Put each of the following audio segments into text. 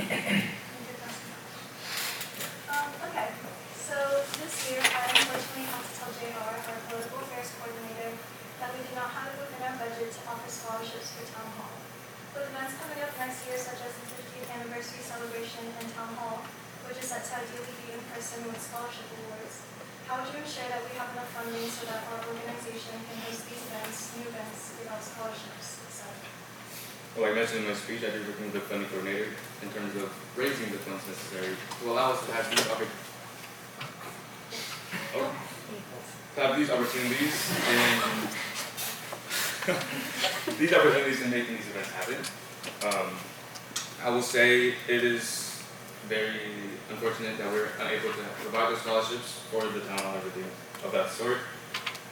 Okay, so this year I unfortunately have to tell JR, our political affairs coordinator, that we do not have it within our budget to offer scholarships for town hall. With events coming up next year, such as the 50th anniversary celebration and town hall, which is set to ideally be in person with scholarship awards, how would you ensure that we have enough funding so that our organization can host these events, new events, without scholarships, etc.? Well, I mentioned in my speech, I did work with the funding coordinator in terms of raising the funds necessary to allow us to have these opportunities in making these events happen. I will say it is very unfortunate that we're unable to provide those scholarships for the town and everything of that sort.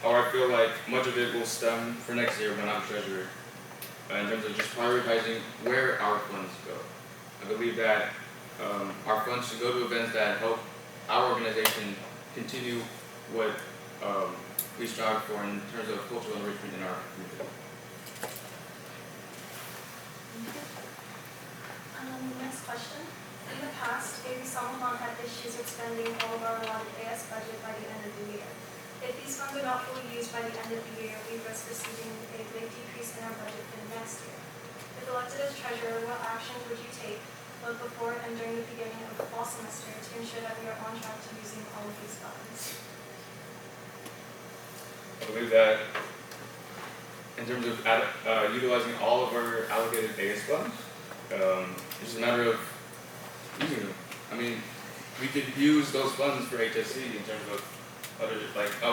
However, I feel like much of it will stem for next year when I'm treasurer, in terms of just prioritizing where our funds go. I believe that our funds should go to events that help our organization continue what we strive for in terms of cultural enrichment in our community. Next question. In the past, AB Salomon had issues with spending all of our allotted AS budget by the end of the year. If these funds are not fully used by the end of the year, we risk receiving a big decrease in our budget for the next year. If elected as treasurer, what actions would you take, both before and during the beginning of the fall semester, to ensure that we are on track to using all of these funds? I believe that in terms of utilizing all of our allocated AS funds, it's just a matter of using them. I mean, we could use those funds for HSC in terms of other,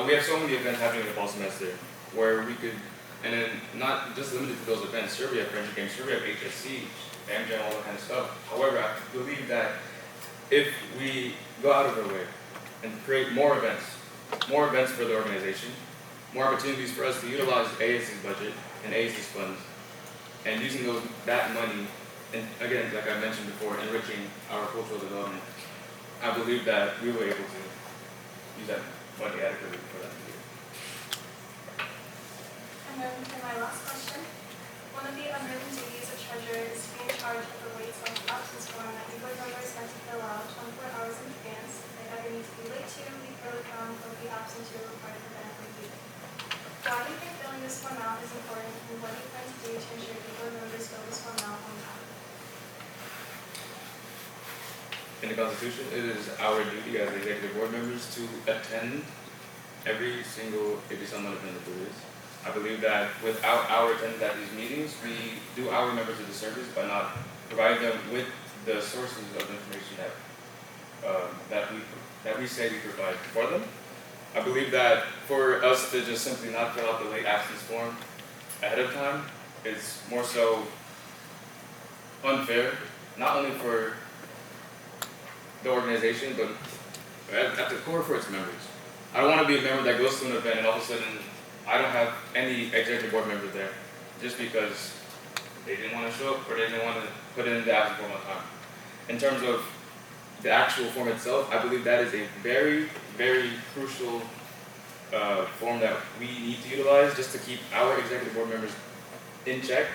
we have so many events happening in the fall semester where we could, and then not just limited to those events, sure we have friendship games, sure we have HSC, AmGen, all that kind of stuff. However, I believe that if we go out of our way and create more events for the organization, more opportunities for us to utilize ASC's budget and ASC's funds, and using that money, and again, like I mentioned before, enriching our cultural development, I believe that we were able to use that money adequately for that year. And then for my last question, one of the unwritten duties of treasurer is to be in charge of the weights on the absence form that you board members have to fill out 24 hours in advance. They either need to be late to, be early from, or be absent to a required event or meeting. Why do you think filling this form out is important, and what do you plan to do to ensure the board members fill this form out on time? In the Constitution, it is our duty as executive board members to attend every single AB Salomon event that there is. I believe that without our attendance at these meetings, we do our members a disservice by not providing them with the sources of information that we say we provide for them. I believe that for us to just simply not fill out the late absence form ahead of time is more so unfair, not only for the organization, but at the core for its members. I don't want to be a member that goes to an event and all of a sudden I don't have any executive board members there just because they didn't want to show up or they didn't want to put it in the absence form on time. In terms of the actual form itself, I believe that is a very, very crucial form that we need to utilize just to keep our executive board members in check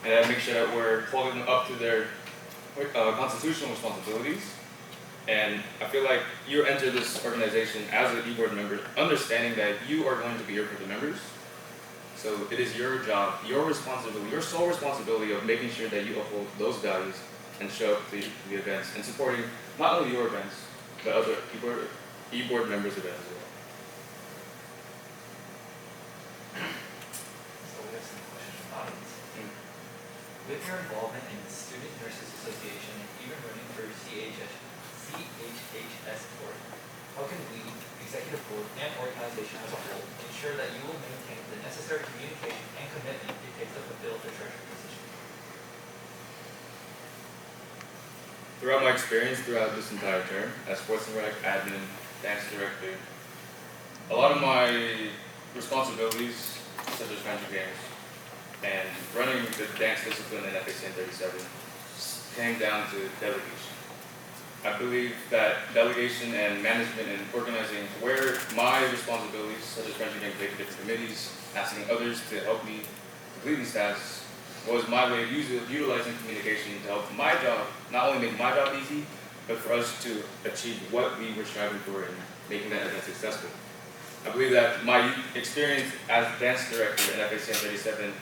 and make sure that we're holding them up to their constitutional responsibilities. And I feel like you enter this organization as an e-board member, understanding that you are going to be here for the members. So it is your job, your responsibility, your sole responsibility of making sure that you uphold those values and show up to the events and supporting not only your events, but other e-board members' events as well. So we have some questions from the audience. With your involvement in the Student Nurses Association and even running for CHHS board, how can we, executive board and organization as a whole, ensure that you will maintain the necessary communication and commitment it takes to fulfill the treasurer position? Throughout my experience throughout this entire term as sports and rec, admin, dance director, a lot of my responsibilities, such as friendship games and running the dance discipline in FACN 37, came down to delegation. I believe that delegation and management and organizing where my responsibilities, such as friendship games, taking different committees, asking others to help me complete these tasks, was my way of utilizing communication to help my job, not only make my job easy, but for us to achieve what we were striving for and making that event successful. I believe that my experience as dance director at FACN 37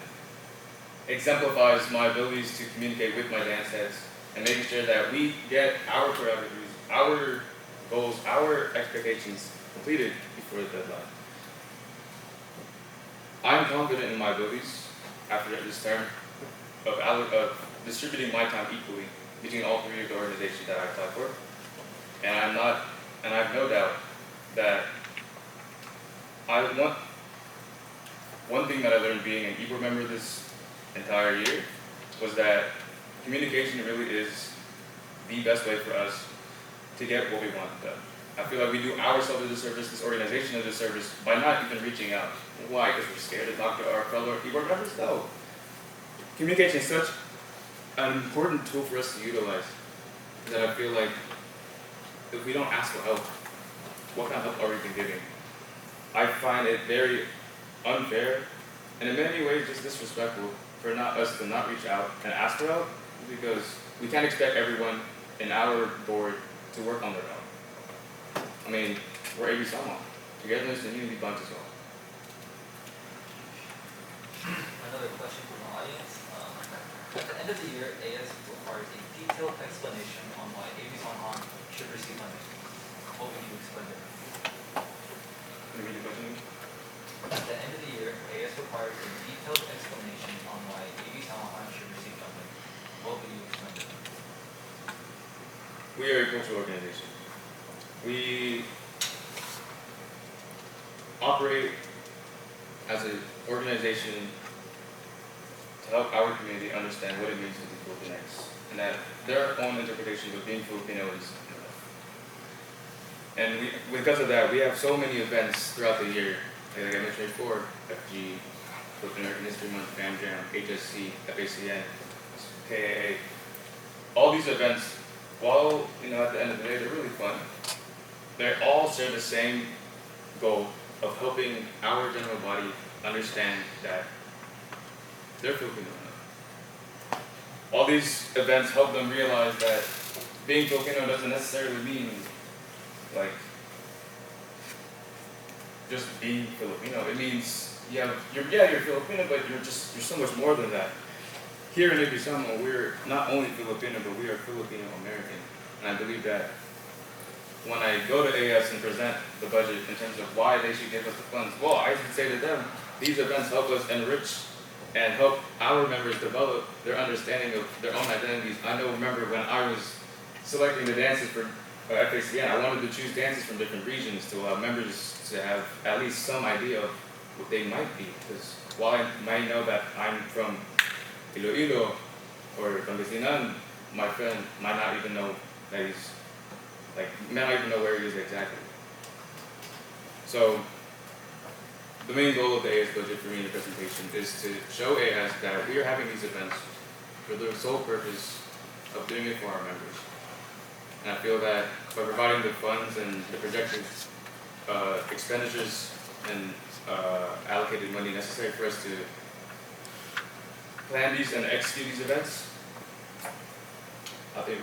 exemplifies my abilities to communicate with my dance heads and making sure that we get our choreographies, our goals, our expectations completed before the deadline. I'm confident in my abilities after this term of distributing my time equally between all three of the organizations that I applied for. And I have no doubt that one thing that I learned being an equal member this entire year was that communication really is the best way for us to get what we want done. I feel like we do ourselves a disservice, this organization a disservice, by not even reaching out. Why? Because we're scared to talk to our fellow keyboard members? No. Communication is such an important tool for us to utilize that I feel like if we don't ask for help, what kind of help are we even giving? I find it very unfair and in many ways just disrespectful for us to not reach out and ask for help, because we can't expect everyone in our board to work on their own. I mean, we're AB Sama. Togetherness and unity binds us all. Another question from the audience. At the end of the year, AS requires a detailed explanation on why AB Sama should receive funding. What would you explain there? Can you read the question? At the end of the year, AS requires a detailed explanation on why AB Sama should receive funding. What would you explain there? We are a cultural organization. We operate as an organization to help our community understand what it means to be Filipinx, and that their own interpretations of being Filipino is enough. And because of that, we have so many events throughout the year, like I mentioned before, FG, Philippine American History Month, Fam Jam, HSC, FACN, KAA. All these events, while at the end of the day, they're really fun. They all share the same goal of helping our general body understand that they're Filipino. All these events help them realize that being Filipino doesn't necessarily mean like just being Filipino. It means you're Filipino, but you're so much more than that. Here in Ibisamo, we're not only Filipino, but we are Filipino American. And I believe that when I go to AS and present the budget in terms of why they should give us the funds, well, I should say to them, these events help us enrich and help our members develop their understanding of their own identities. I remember when I was selecting the dances for FACN, I wanted to choose dances from different regions to allow members to have at least some idea of what they might be. Because while I might know that I'm from Iloilo or Pangasinan, my friend might not even know that may not even know where he is exactly. So the main goal of the AS budget for me in the presentation is to show AS that we are having these events for the sole purpose of doing it for our members. And I feel that by providing the funds and the projected expenditures and allocated money necessary for us to plan these and execute these events, I think